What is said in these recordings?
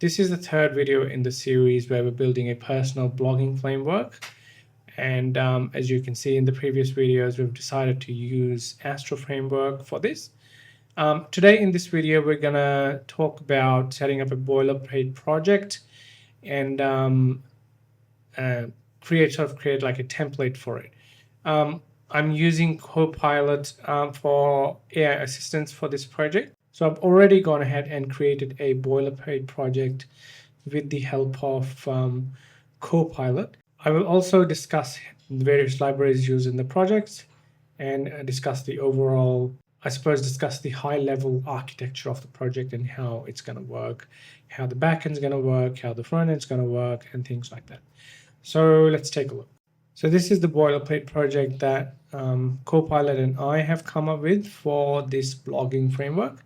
This is the third video in the series where we're building a personal blogging framework. And as you can see in the previous videos, we've decided to use Astro framework for this. Today in this video, we're gonna talk about setting up a boilerplate project and create like a template for it. I'm using Copilot for AI assistance for this project. So I've already gone ahead and created a boilerplate project with the help of Copilot. I will also discuss the various libraries used in the project and discuss the overall, discuss the high level architecture of the project and how it's going to work, how the backend is going to work, how the front end is going to work, and things like that. So let's take a look. So this is the boilerplate project that Copilot and I have come up with for this blogging framework.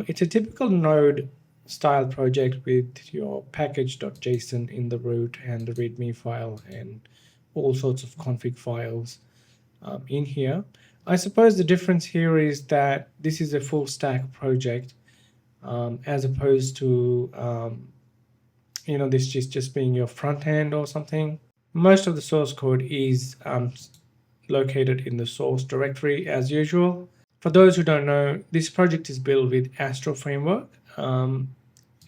It's a typical Node style project with your package.json in the root and the README file and all sorts of config files in here. I suppose the difference here is that this is a full stack project as opposed to this just being your front end or something. Most of the source code is located in the source directory as usual. For those who don't know, this project is built with Astro framework.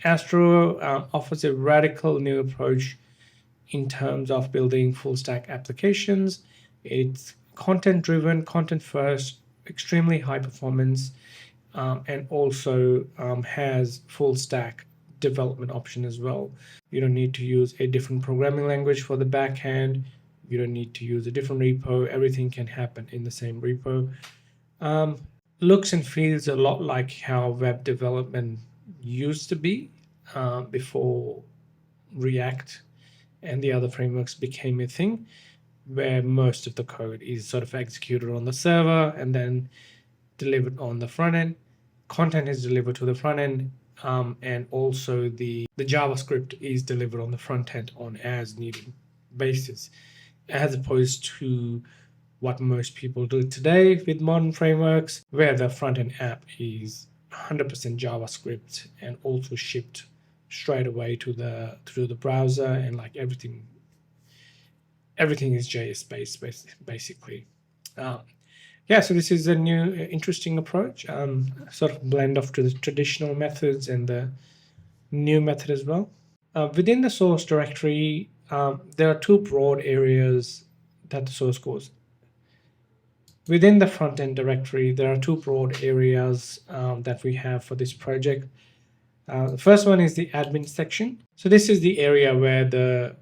Astro offers a radical new approach in terms of building full stack applications. It's content driven, content first, extremely high performance, and also has full stack development option as well. You don't need to use a different programming language for the backend. You don't need to use a different repo. Everything can happen in the same repo. Looks and feels a lot like how web development used to be before React and the other frameworks became a thing, where most of the code is sort of executed on the server and then delivered on the front end. Content is delivered to the front end, and also the JavaScript is delivered on the front end on as needed basis, as opposed to what most people do today with modern frameworks, where the front-end app is 100% JavaScript and also shipped straight away to the browser, and like everything is JS based basically. So this is a new interesting approach, sort of blend of the traditional methods and the new method as well. Within the source directory, there are two broad areas that the source goes. Within the front-end directory, there are two broad areas that we have for this project. The first one is the admin section. So this is the area where the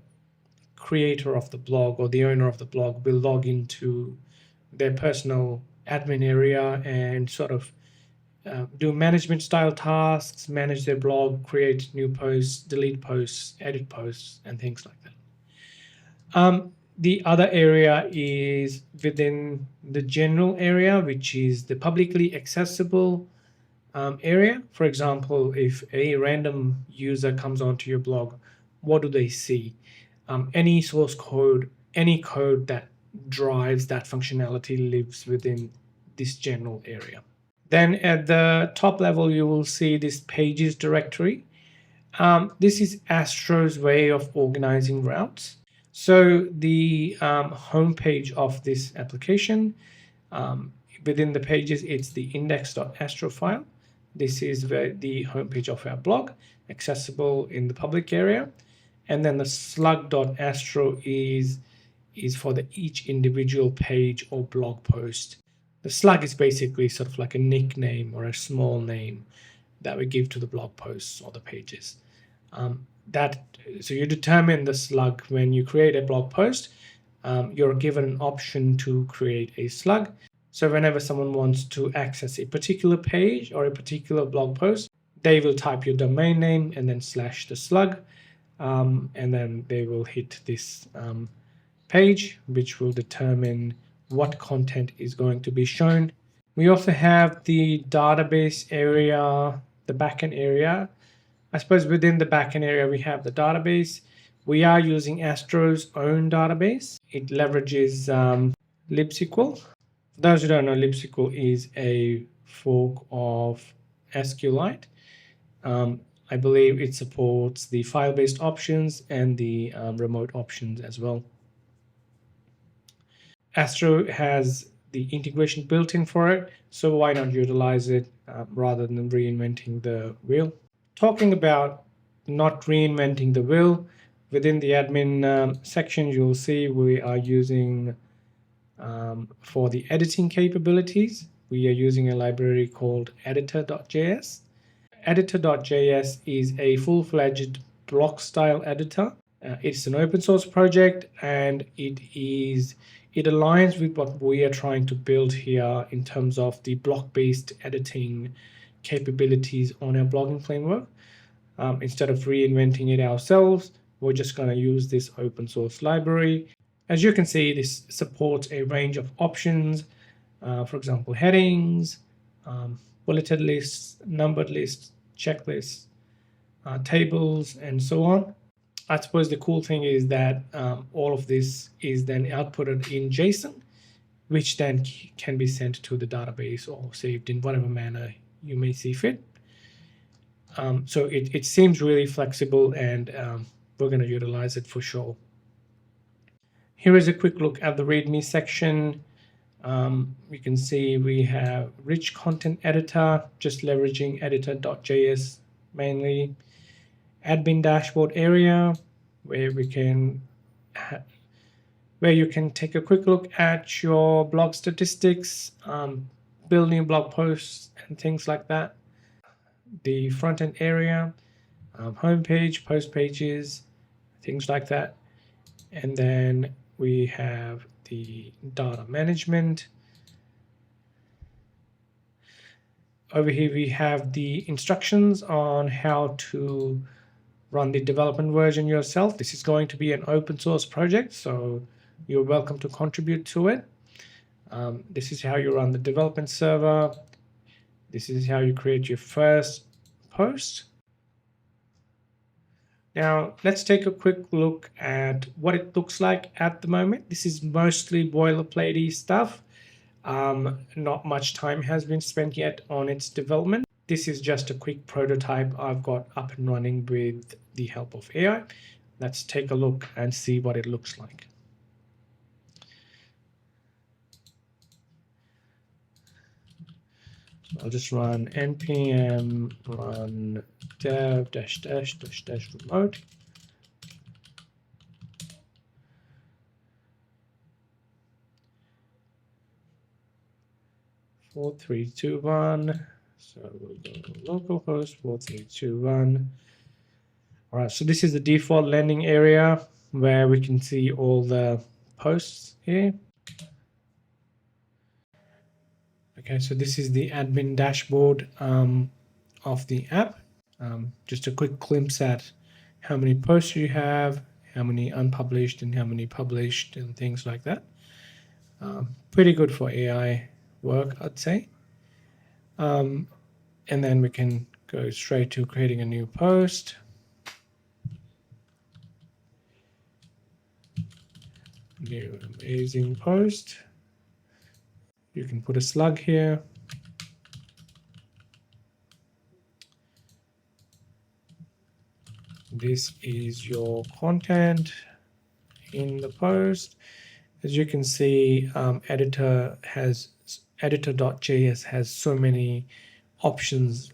creator of the blog or the owner of the blog will log into their personal admin area and sort of do management style tasks, manage their blog, create new posts, delete posts, edit posts, and things like that. The other area is within the general area, which is the publicly accessible area. For example, if a random user comes onto your blog, what do they see? Any source code, any code that drives that functionality lives within this general area. Then at the top level, you will see this pages directory. This is Astro's way of organizing routes. So the homepage of this application, within the pages, it's the index.astro file. This is where the homepage of our blog, accessible in the public area. And then the slug.astro is for each individual page or blog post. The slug is basically sort of like a nickname or a small name that we give to the blog posts or the pages. So you determine the slug when you create a blog post. You're given an option to create a slug. So whenever someone wants to access a particular page or a particular blog post, they will type your domain name and then / the slug, and then they will hit this page, which will determine what content is going to be shown. We also have the database area, the backend area. I suppose within the backend area, we have the database. We are using Astro's own database. It leverages libsql. For those who don't know, libsql is a fork of SQLite. I believe it supports the file-based options and the remote options as well. Astro has the integration built in for it, so why not utilize it rather than reinventing the wheel? Talking about not reinventing the wheel, within the admin section, you'll see we are using, for the editing capabilities, we are using a library called editor.js. Editor.js is a full-fledged block style editor. It's an open source project, and it aligns with what we are trying to build here in terms of the block-based editing capabilities on our blogging framework. Instead of reinventing it ourselves, we're just going to use this open source library. As you can see, this supports a range of options, for example, headings, bulleted lists, numbered lists, checklists, tables, and so on. I suppose the cool thing is that all of this is then outputted in JSON, which then can be sent to the database or saved in whatever manner you may see fit. So it seems really flexible, and we're going to utilize it for sure. Here is a quick look at the README section. You can see we have rich content editor, just leveraging editor.js mainly. Admin dashboard area, where you can take a quick look at your blog statistics, build new blog posts and things like that. The front end area, homepage, post pages, things like that. And then we have the data management. Over here we have the instructions on how to run the development version yourself. This is going to be an open source project, so you're welcome to contribute to it. This is how you run the development server. This is how you create your first post. Now, let's take a quick look at what it looks like at the moment. This is mostly boilerplate-y stuff. Not much time has been spent yet on its development. This is just a quick prototype I've got up and running with the help of AI. Let's take a look and see what it looks like. So I'll just run npm run dev -- remote. Four, 3, 2, 1. So we'll go localhost 4321. All right, so this is the default landing area where we can see all the posts here. Okay, so this is the admin dashboard of the app. Just a quick glimpse at how many posts you have, how many unpublished and how many published and things like that. Pretty good for AI work, I'd say. And then we can go straight to creating a new post. New amazing post. You can put a slug here. This is your content in the post. As you can see, editor.js has so many options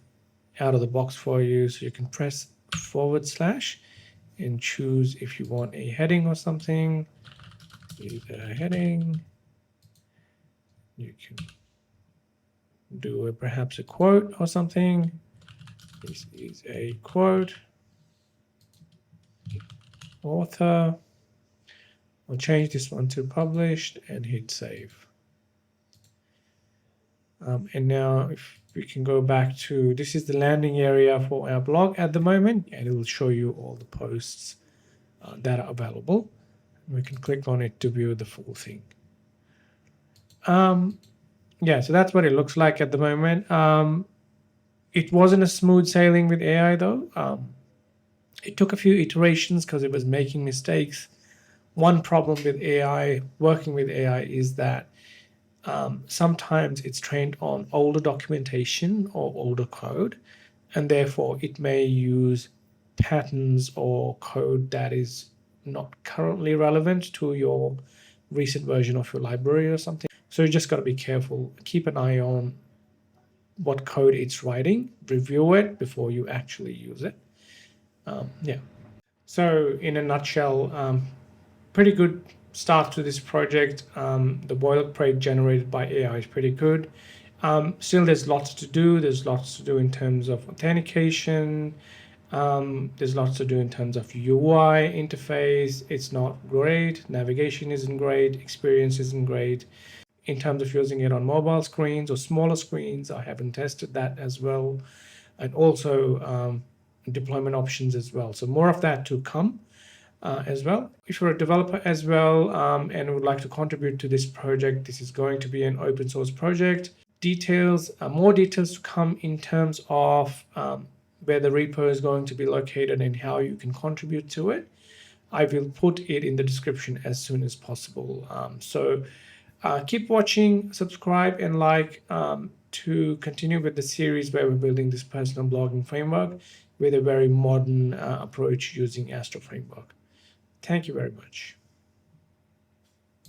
out of the box for you. So you can press / and choose if you want a heading or something. Either a heading. You can do perhaps a quote or something. This is a quote. Author. I'll change this one to published and hit save. And now if we can go back to, this is the landing area for our blog at the moment, and it will show you all the posts that are available. We can click on it to view the full thing. Yeah, so that's what it looks like at the moment. It wasn't a smooth sailing with AI though. It took a few iterations because it was making mistakes. One problem with AI, working with AI, is that sometimes it's trained on older documentation or older code, and therefore it may use patterns or code that is not currently relevant to your recent version of your library or something. So you just got to be careful. Keep an eye on what code it's writing, review it before you actually use it. Yeah. So in a nutshell, pretty good start to this project. The boilerplate generated by AI is pretty good. Still, there's lots to do. There's lots to do in terms of authentication. There's lots to do in terms of UI interface. It's not great. Navigation isn't great. Experience isn't great. In terms of using it on mobile screens or smaller screens, I haven't tested that as well. And also deployment options as well. So more of that to come as well. If you're a developer as well and would like to contribute to this project, this is going to be an open source project. More details to come in terms of where the repo is going to be located and how you can contribute to it. I will put it in the description as soon as possible. So keep watching, subscribe, and like to continue with the series where we're building this personal blogging framework with a very modern approach using Astro framework. Thank you very much.